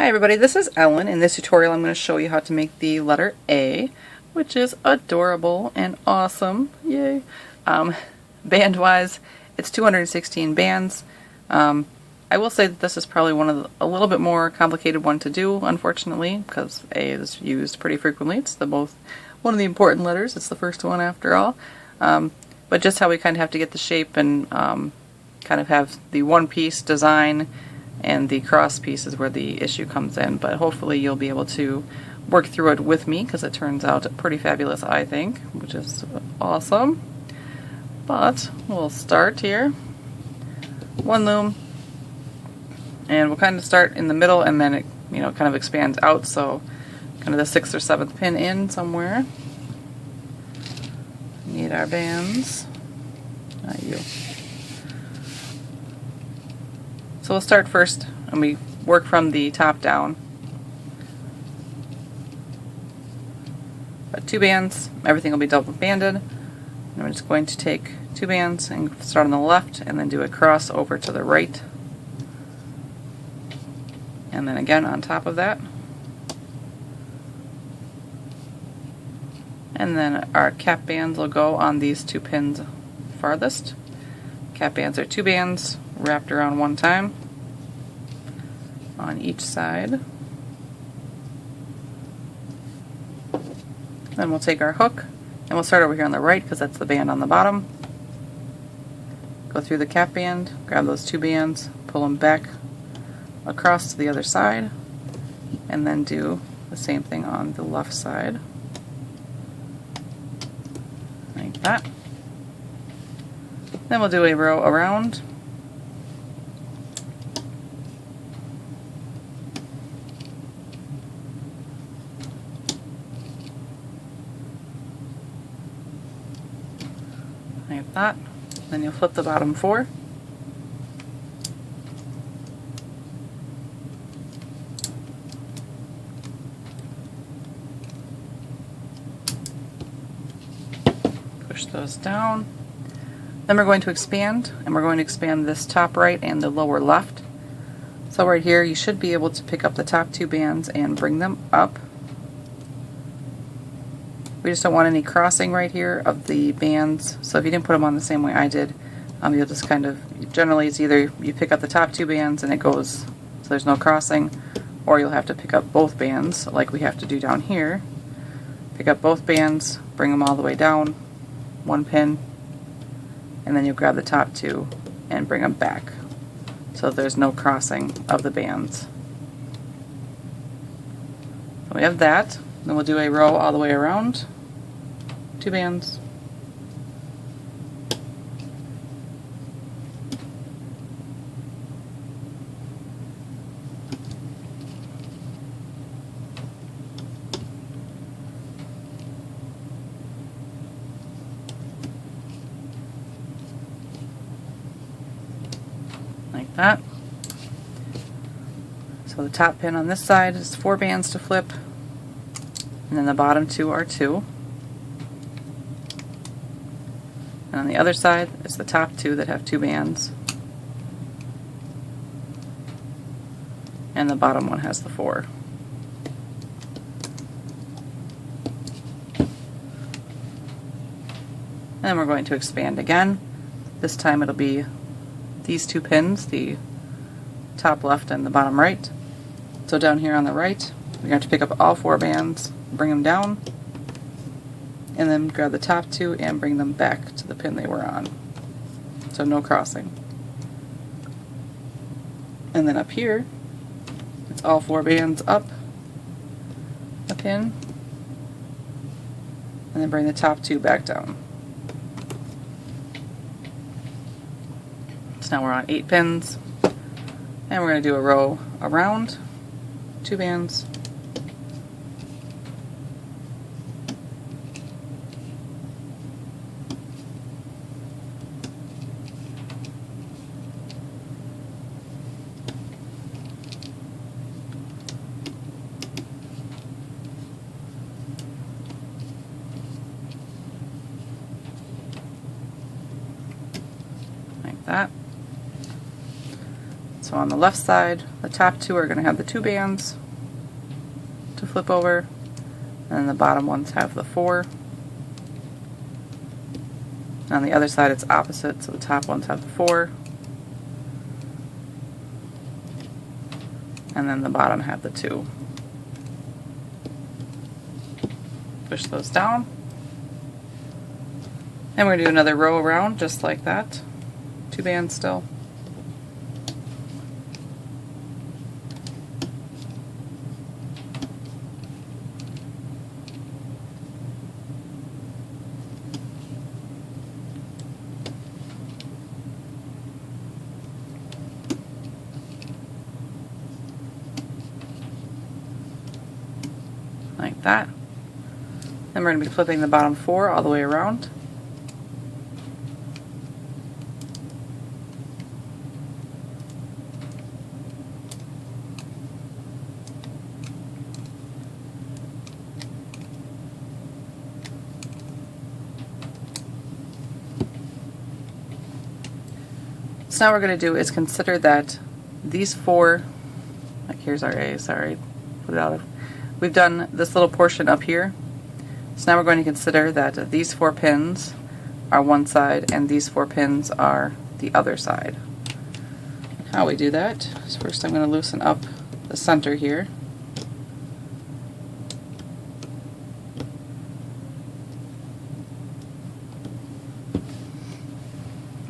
Hi everybody, this is Ellen. In this tutorial I'm going to show you how to make the letter A, which is adorable and awesome. Yay! Band wise, it's 216 bands. I will say that this is probably a little bit more complicated one to do, unfortunately, because A is used pretty frequently. It's one of the important letters. It's the first one after all. But just how we kind of have to get the shape and kind of have the one piece design, and the cross piece is where the issue comes in, but hopefully you'll be able to work through it with me because it turns out pretty fabulous, I think, which is awesome. But we'll start here, one loom, and we'll kind of start in the middle and then it kind of expands out, so kind of the 6th or 7th pin in somewhere. Need our bands, not you. So we'll start first and we work from the top down. Got 2 bands, everything will be double banded. And I'm just going to take 2 bands and start on the left and then do a cross over to the right. And then again on top of that. And then our cap bands will go on these 2 pins farthest. Cap bands are 2 bands wrapped around one time on each side. Then we'll take our hook and we'll start over here on the right because that's the band on the bottom. Go through the cap band, grab those 2 bands, pull them back across to the other side, and then do the same thing on the left side. Like that. Then we'll do a row around. Like that. Then you'll flip the bottom 4. Push those down. Then we're going to expand, and we're going to expand this top right and the lower left. So right here you should be able to pick up the top 2 bands and bring them up. We just don't want any crossing right here of the bands, so if you didn't put them on the same way I did, you'll just kind of, generally it's either you pick up the top 2 bands and it goes so there's no crossing, or you'll have to pick up both bands like we have to do down here. Pick up both bands, bring them all the way down, 1 pin, and then you grab the top 2 and bring them back so there's no crossing of the bands. So we have that. Then we'll do a row all the way around, 2 bands, like that. So the top pin on this side is 4 bands to flip, and then the bottom 2 are 2. And on the other side, it's the top 2 that have 2 bands, and the bottom one has the 4. And then we're going to expand again. This time it'll be these 2 pins, the top left and the bottom right. So down here on the right, we're going to pick up all 4 bands, bring them down, and then grab the top 2 and bring them back to the pin they were on. So no crossing. And then up here, it's all 4 bands up a pin, and then bring the top 2 back down. So now we're on 8 pins, and we're going to do a row around, 2 bands, like that. So on the left side, the top two are going to have the 2 bands to flip over, and then the bottom ones have the 4. On the other side it's opposite, so the top ones have the 4, and then the bottom have the 2. Push those down, and we're going to do another row around just like that, 2 bands still. Like that. Then we're going to be flipping the bottom 4 all the way around. So now what we're going to do is consider that these 4, like here's our A, sorry, put it out of. We've done this little portion up here, so now we're going to consider that these 4 pins are one side and these 4 pins are the other side. How we do that is first I'm going to loosen up the center here.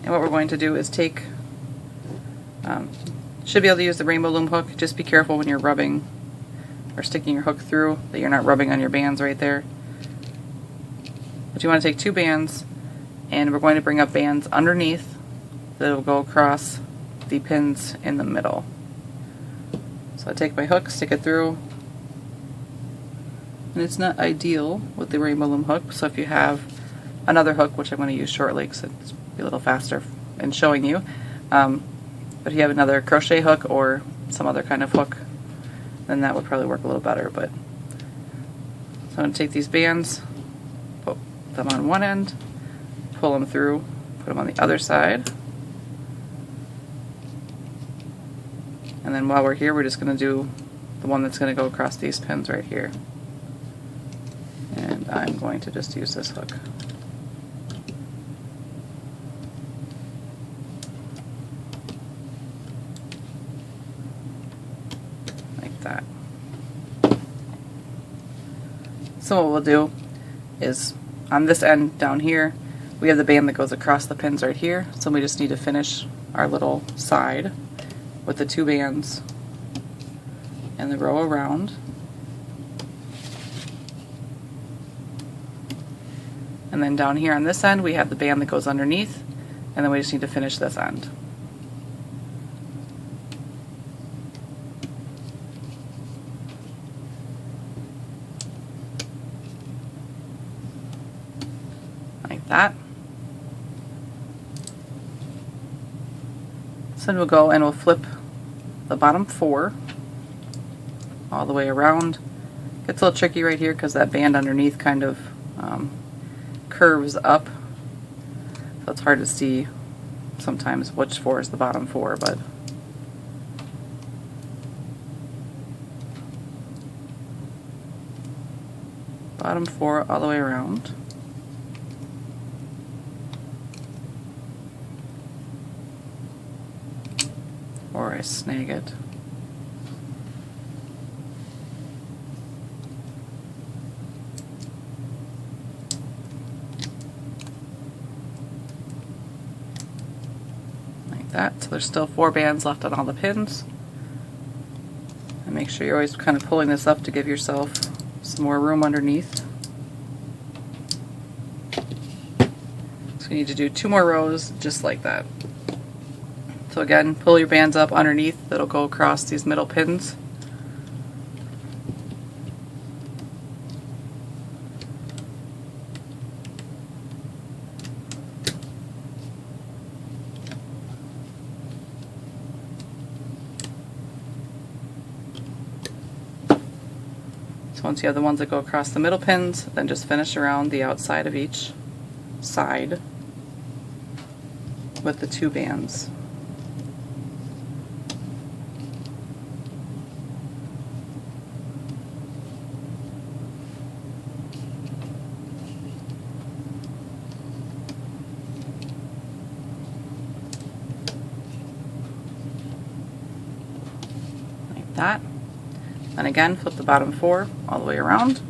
And what we're going to do is take, should be able to use the rainbow loom hook, just be careful when you're rubbing or sticking your hook through that you're not rubbing on your bands right there. But you want to take 2 bands, and we're going to bring up bands underneath that will go across the pins in the middle. So I take my hook, stick it through, and it's not ideal with the rainbow loom hook, so if you have another hook, which I'm going to use shortly because it's a little faster in showing you, but if you have another crochet hook or some other kind of hook, then that would probably work a little better. But so I'm going to take these bands, put them on one end, pull them through, put them on the other side, and then while we're here we're just going to do the one that's going to go across these pins right here. And I'm going to just use this hook. That. So what we'll do is on this end down here we have the band that goes across the pins right here, so we just need to finish our little side with the 2 bands and the row around, and then down here on this end we have the band that goes underneath, and then we just need to finish this end. Like that. So then we'll go and we'll flip the bottom 4 all the way around. Gets a little tricky right here because that band underneath kind of curves up, so it's hard to see sometimes which 4 is the bottom 4, but bottom 4 all the way around. Or I snag it. Like that. So there's still 4 bands left on all the pins. And make sure you're always kind of pulling this up to give yourself some more room underneath. So you need to do 2 more rows just like that. So again, pull your bands up underneath, that'll go across these middle pins. So once you have the ones that go across the middle pins, then just finish around the outside of each side with the 2 bands. that. And again, flip the bottom 4 all the way around.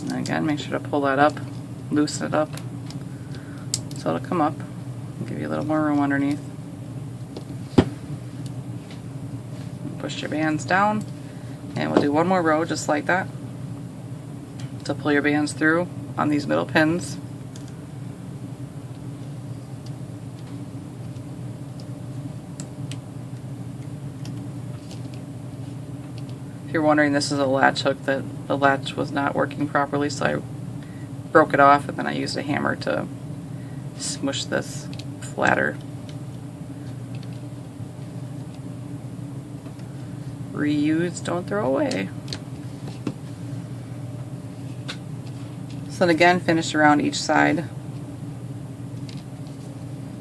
And again, make sure to pull that up, loosen it up, so it'll come up and give you a little more room underneath. Push your bands down, and we'll do one more row just like that. So pull your bands through on these middle pins. If you're wondering, this is a latch hook that the latch was not working properly, so I broke it off and then I used a hammer to smush this flatter. Reuse, don't throw away. So then again, finish around each side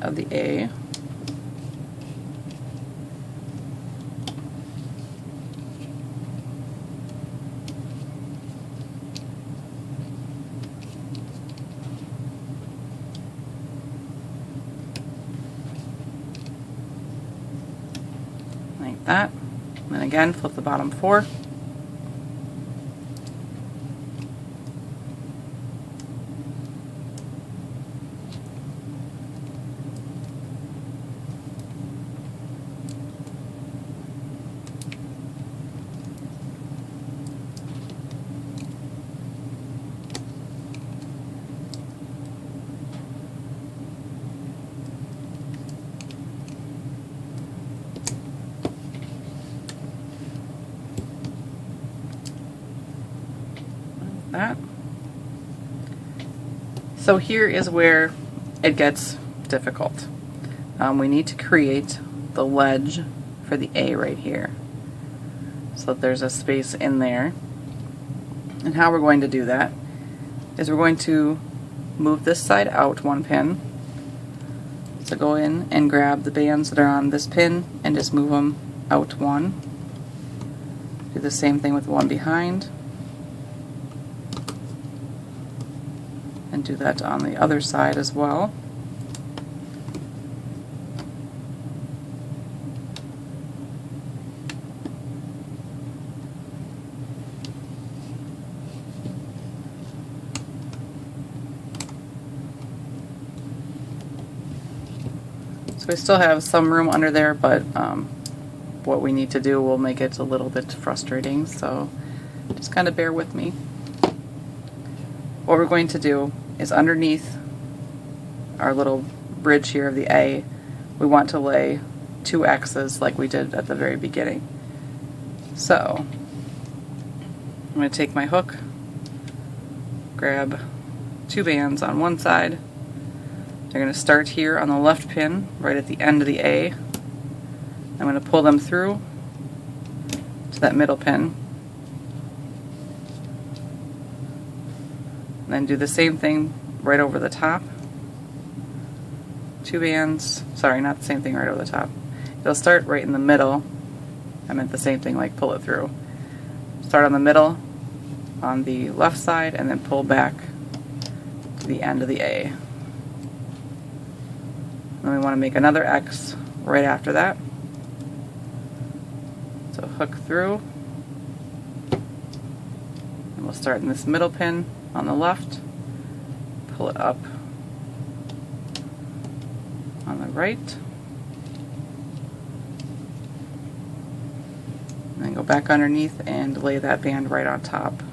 of the A. Like that. And then again, flip the bottom 4. That. So here is where it gets difficult. We need to create the ledge for the A right here, so that there's a space in there. And how we're going to do that is we're going to move this side out 1 pin. So go in and grab the bands that are on this pin and just move them out 1. Do the same thing with the one behind. And do that on the other side as well. So we still have some room under there, but what we need to do will make it a little bit frustrating, so just kind of bear with me. What we're going to do is underneath our little bridge here of the A, we want to lay 2 X's like we did at the very beginning. So I'm going to take my hook, grab 2 bands on one side. They're going to start here on the left pin, right at the end of the A. I'm going to pull them through to that middle pin. And then do the same thing right over the top. 2 bands, sorry, not the same thing right over the top. It'll start right in the middle. I meant the same thing, like pull it through. Start on the middle on the left side and then pull back to the end of the A. Then we want to make another X right after that. So hook through. And we'll start in this middle pin on the left, pull it up on the right, and then go back underneath and lay that band right on top.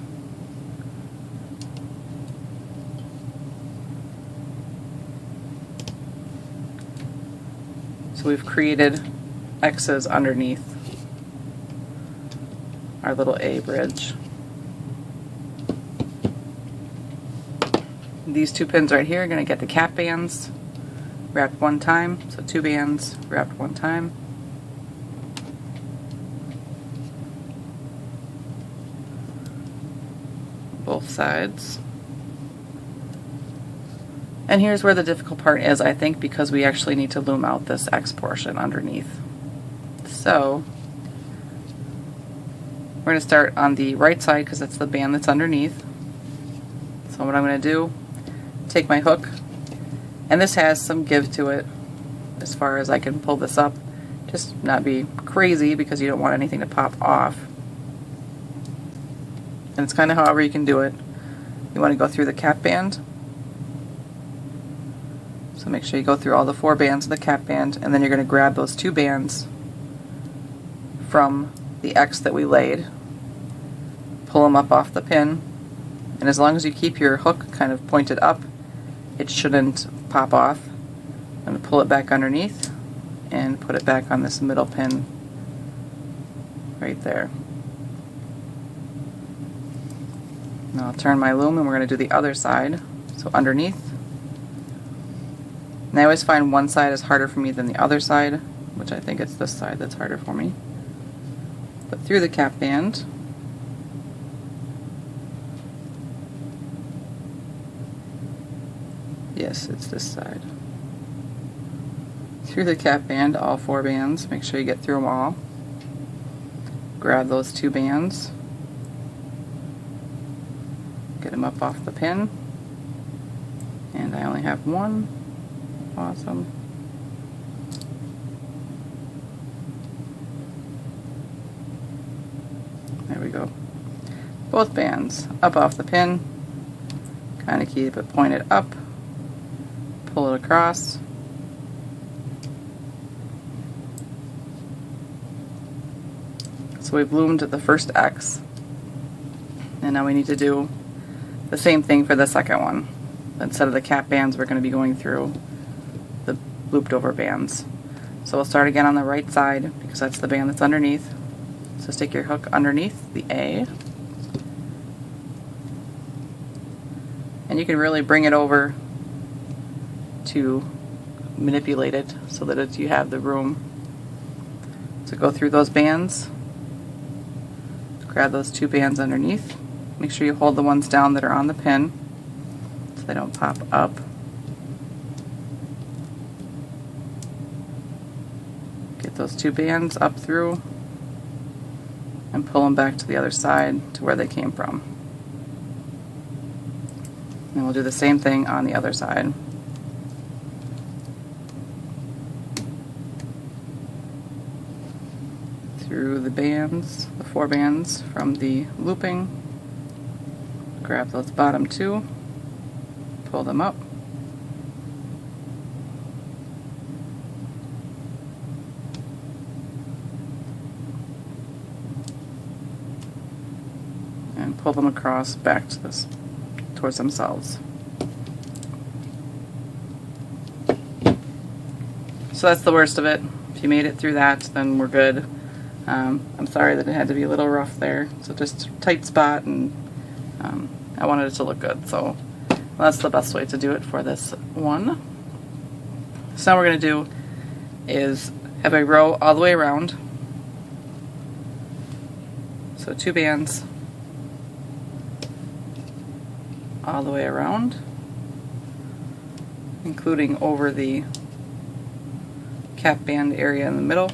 So we've created X's underneath our little A bridge. These 2 pins right here are going to get the cap bands wrapped 1 time, so 2 bands wrapped 1 time. both sides. And here's where the difficult part is, I think, because we actually need to loom out this X portion underneath. So we're going to start on the right side because that's the band that's underneath. So what I'm going to do, take my hook, and this has some give to it as far as I can pull this up. Just not be crazy because you don't want anything to pop off. And it's kind of however you can do it. You want to go through the cap band. So make sure you go through all the 4 bands of the cap band, and then you're going to grab those 2 bands from the X that we laid, pull them up off the pin, and as long as you keep your hook kind of pointed up, it shouldn't pop off. I'm going to pull it back underneath and put it back on this middle pin right there. Now I'll turn my loom and we're going to do the other side. So underneath. And I always find one side is harder for me than the other side, which I think it's this side that's harder for me. But through the cap band. Yes, it's this side. Through the cap band, all 4 bands. Make sure you get through them all. Grab those 2 bands. Get them up off the pin. And I only have 1. Awesome. There we go. Both bands up off the pin. Kind of keep it pointed up. Pull it across. So we've loomed the first X. And now we need to do the same thing for the second one. Instead of the cap bands, we're going to be going through the looped over bands. So we'll start again on the right side because that's the band that's underneath. So stick your hook underneath the A. And you can really bring it over to manipulate it so that you have the room to go through those bands. Grab those 2 bands underneath. Make sure you hold the ones down that are on the pin so they don't pop up. Get those 2 bands up through and pull them back to the other side to where they came from. And we'll do the same thing on the other side. Through the bands, the 4 bands from the looping. Grab those bottom 2, pull them up. And pull them across back to this, towards themselves. So that's the worst of it. If you made it through that, then we're good. I'm sorry that it had to be a little rough there. So just tight spot, and I wanted it to look good. So that's the best way to do it for this one. So now what we're going to do is have a row all the way around. So 2 bands all the way around, including over the cap band area in the middle.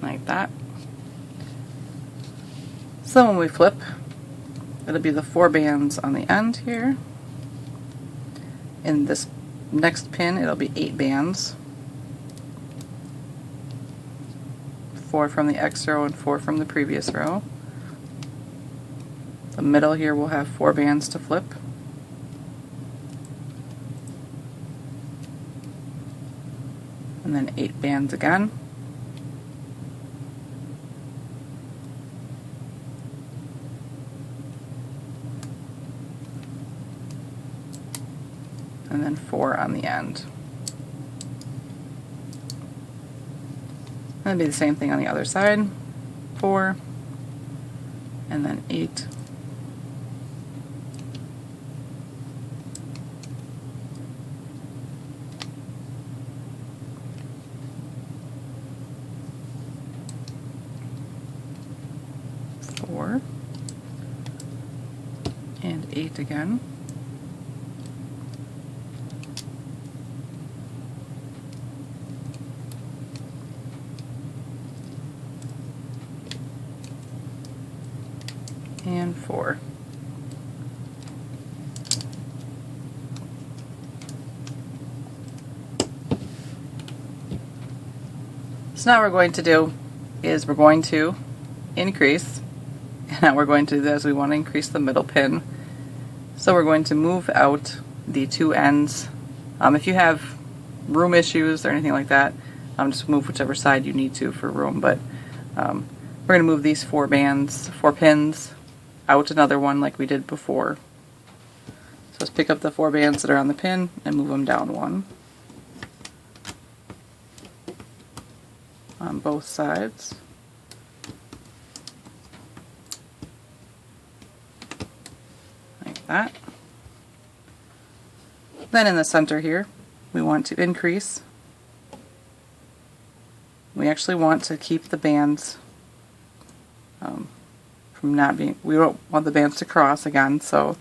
Like that. So when we flip, it'll be the 4 bands on the end here. In this next pin, it'll be 8 bands. 4 from the X row and 4 from the previous row. The middle here will have 4 bands to flip. And then 8 bands again. and then 4 on the end. That'd be the same thing on the other side. 4, and then 8. And 8 again. And 4. So now what we're going to do is we're going to increase, and now we're going to do this. We want to increase the middle pin. So we're going to move out the 2 ends. If you have room issues or anything like that, just move whichever side you need to for room. But we're going to move these 4 pins out another one like we did before. So let's pick up the 4 bands that are on the pin and move them down 1 on both sides. Like that. Then in the center here, we want to increase. We actually want to keep the bands from not being, we don't want the bands to cross again, so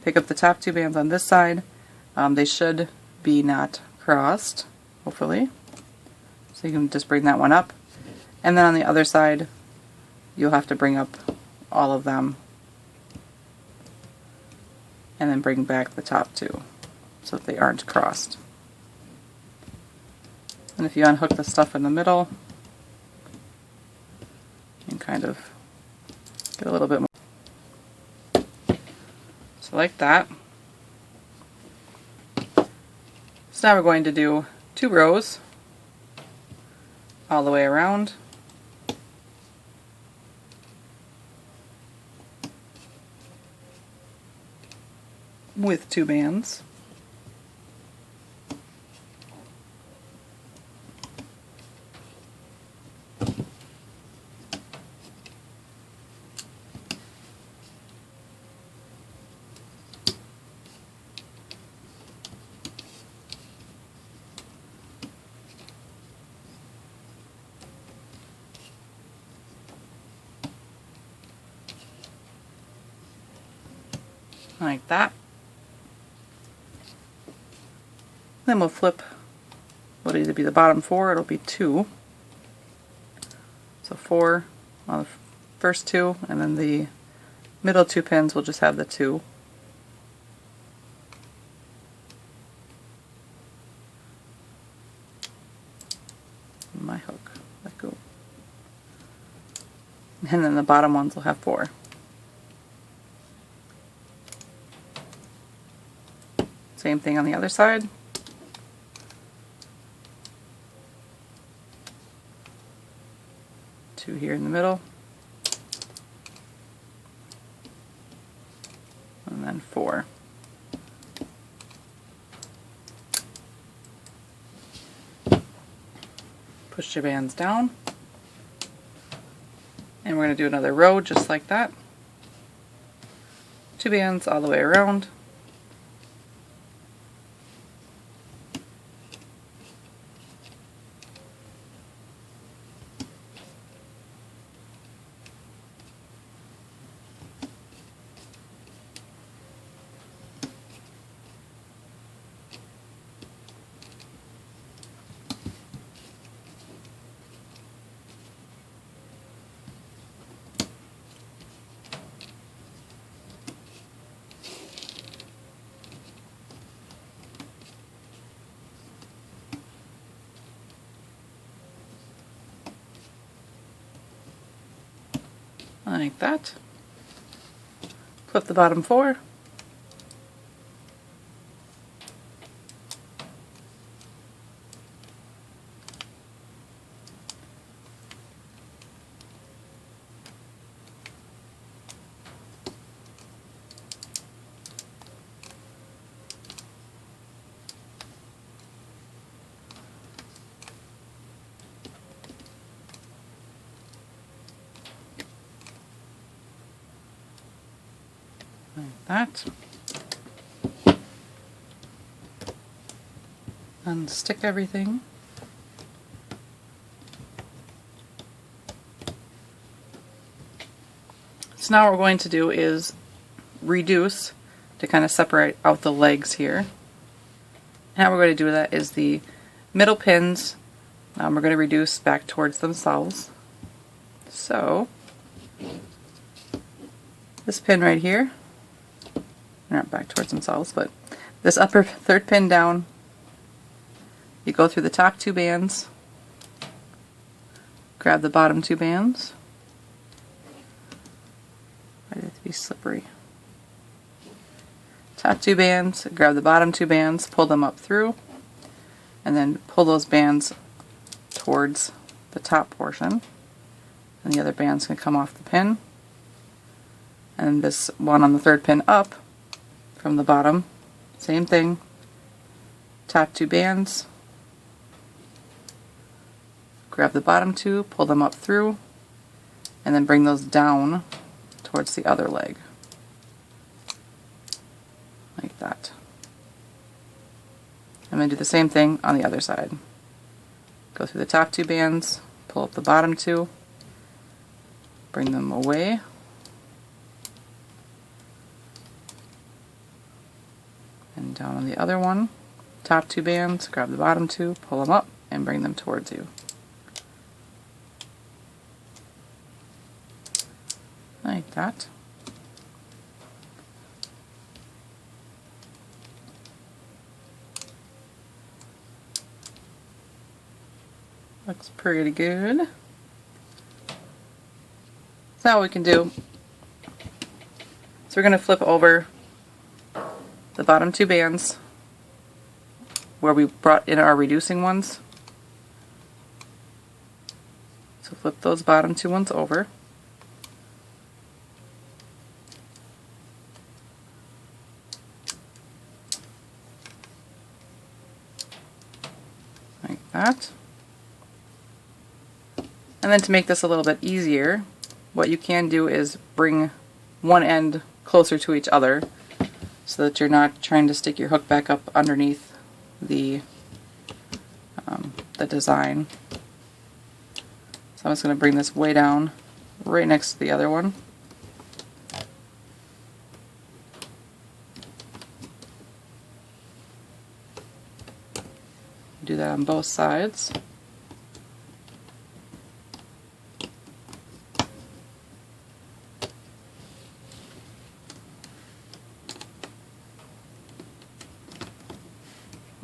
pick up the top 2 bands on this side. They should be not crossed, hopefully. So you can just bring that one up. And then on the other side, you'll have to bring up all of them and then bring back the top 2 so that they aren't crossed. And if you unhook the stuff in the middle, you can kind of get a little bit more. So like that. So now we're going to do 2 rows all the way around. With 2 bands. Like that. Then we'll flip what'll either be the bottom 4 or it'll be 2. So 4 on the first 2, and then the middle 2 pins will just have the 2. My hook, let go. And then the bottom ones will have 4. Same thing on the other side. Two here in the middle. And then 4. Push your bands down. And we're going to do another row just like that. 2 bands all the way around. Like that. Flip the bottom 4. like that. Unstick everything. So now what we're going to do is reduce to kind of separate out the legs here. And how we're going to do that is the middle pins, we're going to reduce back towards themselves. So this pin right here, not back towards themselves, but this upper third pin down, you go through the top two bands, grab the bottom two bands. I have to be slippery. Top two bands, grab the bottom two bands, pull them up through, and then pull those bands towards the top portion. And the other band's going to come off the pin. And this one on the third pin up from the bottom, same thing. Top two bands, grab the bottom two, pull them up through, and then bring those down towards the other leg. Like that. I'm going to do the same thing on the other side. Go through the top two bands, pull up the bottom two, bring them away, and down on the other one, top two bands, grab the bottom two, pull them up, and bring them towards you. Like that. Looks pretty good. So now what we can do, so we're going to flip over the bottom two bands where we brought in our reducing ones. So flip those bottom two ones over. Like that. And then to make this a little bit easier, what you can do is bring one end closer to each other so that you're not trying to stick your hook back up underneath the design. So I'm just going to bring this way down, right next to the other one. Do that on both sides.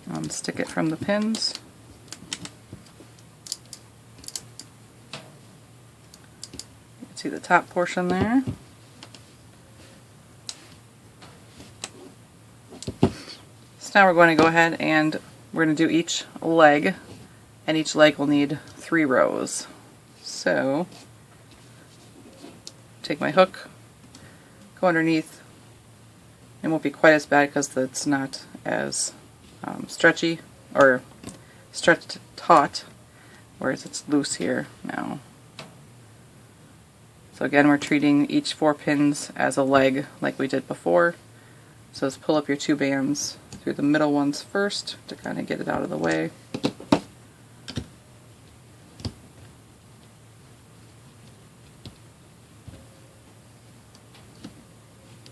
Unstick it from the pins. You can see the top portion there. So now we're going to go ahead and we're going to do each leg, and each leg will need 3 rows. So take my hook, go underneath. It won't be quite as bad because it's not as stretchy or stretched taut, whereas it's loose here now. So again, we're treating each 4 pins as a leg like we did before. So just pull up your 2 bands through the middle ones first to kind of get it out of the way.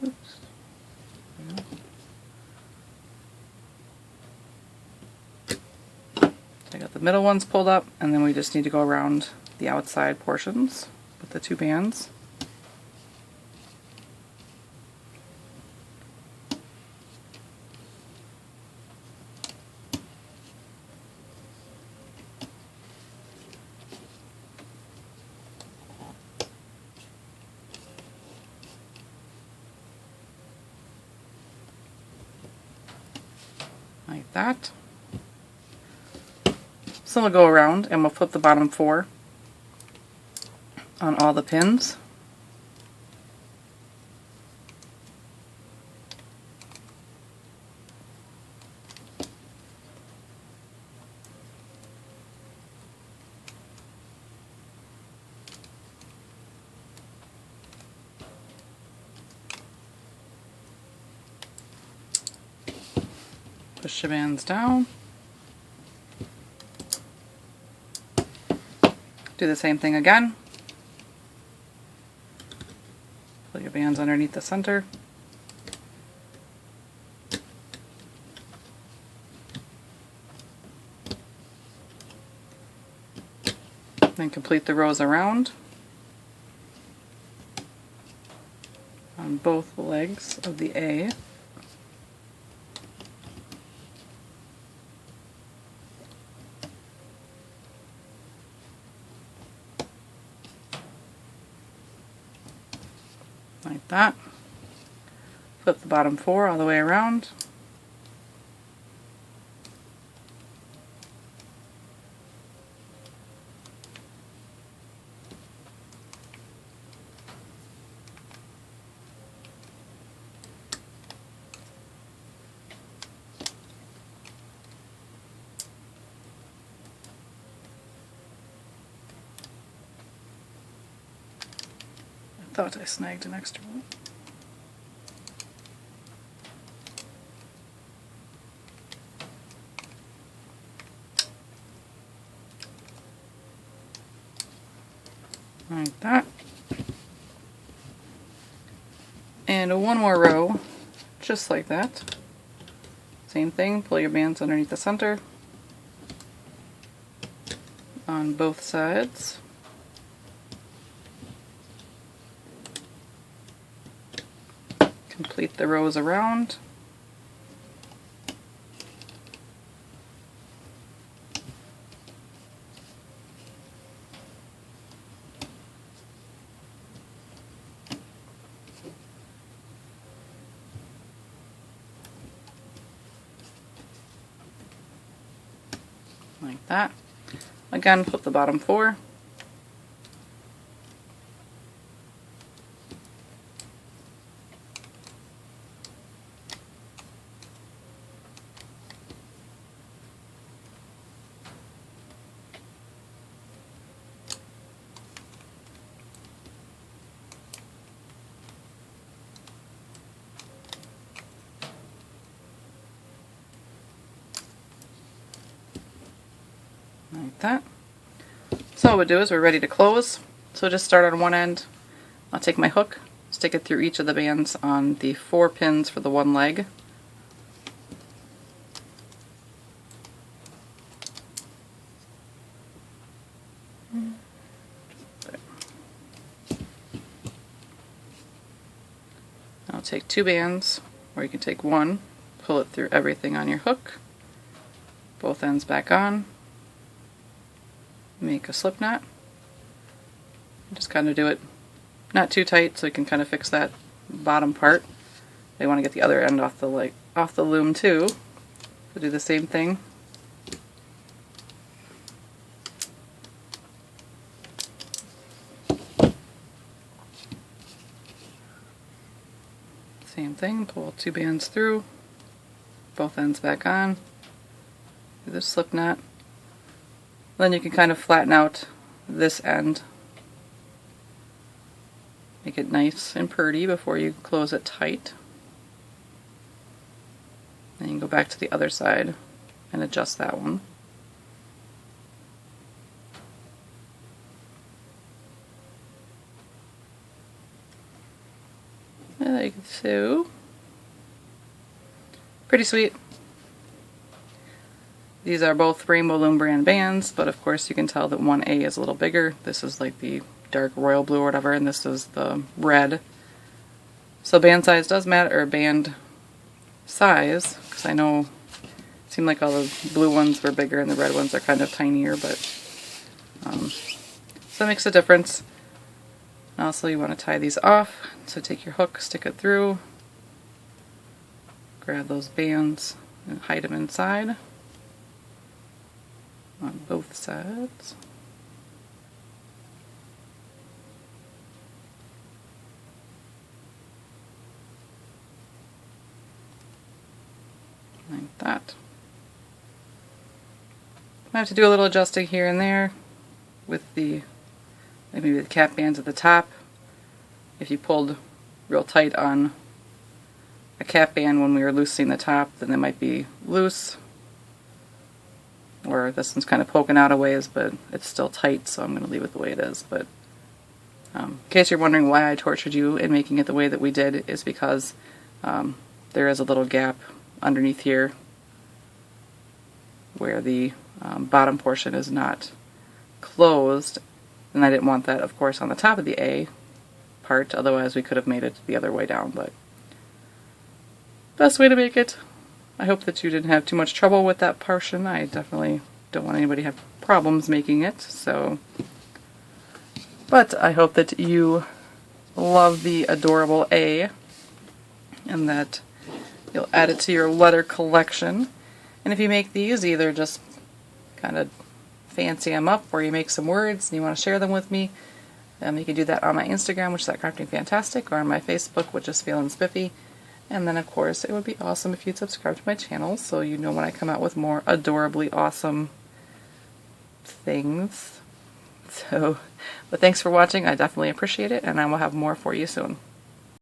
Oops. I got the middle ones pulled up, and then we just need to go around the outside portions with the 2 bands. Like that. So we'll go around and we'll flip the bottom 4 on all the pins. push the bands down. Do the same thing again. Pull your bands underneath the center. Then complete the rows around on both legs of the A. Like that. Flip the bottom 4 all the way around. I thought I snagged an extra one. Like that. And one more row, just like that. Same thing, pull your bands underneath the center on both sides. Complete the rows around. Like that. Again, flip the bottom 4. Like that. So what we'll do is we're ready to close. So just start on one end. I'll take my hook, stick it through each of the bands on the 4 pins for the one leg. I'll take 2 bands, or you can take 1, pull it through everything on your hook, both ends back on. Make a slip knot. Just kind of do it not too tight so you can kind of fix that bottom part. They want to get the other end off the loom too. So do the same thing. Same thing, pull 2 bands through, both ends back on. Do the slip knot. Then you can kind of flatten out this end. Make it nice and pretty before you close it tight. Then you can go back to the other side and adjust that one. Like so. Pretty sweet. These are both Rainbow Loom brand bands, but of course you can tell that 1A is a little bigger. This is like the dark royal blue or whatever, and this is the red. So band size does matter, or band size, because I know it seemed like all the blue ones were bigger and the red ones are kind of tinier, but so it makes a difference. Also, you want to tie these off, so take your hook, stick it through, grab those bands and hide them inside on both sides. Like that. I have to do a little adjusting here and there with the maybe the cap bands at the top. If you pulled real tight on a cap band when we were loosening the top, then they might be loose. Or this one's kind of poking out a ways, but it's still tight, so I'm going to leave it the way it is. But in case you're wondering why I tortured you in making it the way that we did, is because there is a little gap underneath here where the bottom portion is not closed, and I didn't want that, of course, on the top of the A part, otherwise we could have made it the other way down, but best way to make it. I hope that you didn't have too much trouble with that portion. I definitely don't want anybody to have problems making it, so. But I hope that you love the adorable A, and that you'll add it to your letter collection. And if you make these, either just kind of fancy them up, or you make some words and you want to share them with me, you can do that on my Instagram, which is at Crafting Fantastic, or on my Facebook, which is feelinspiffy. And then, of course, it would be awesome if you'd subscribe to my channel so you know when I come out with more adorably awesome things. So, but thanks for watching. I definitely appreciate it, and I will have more for you soon.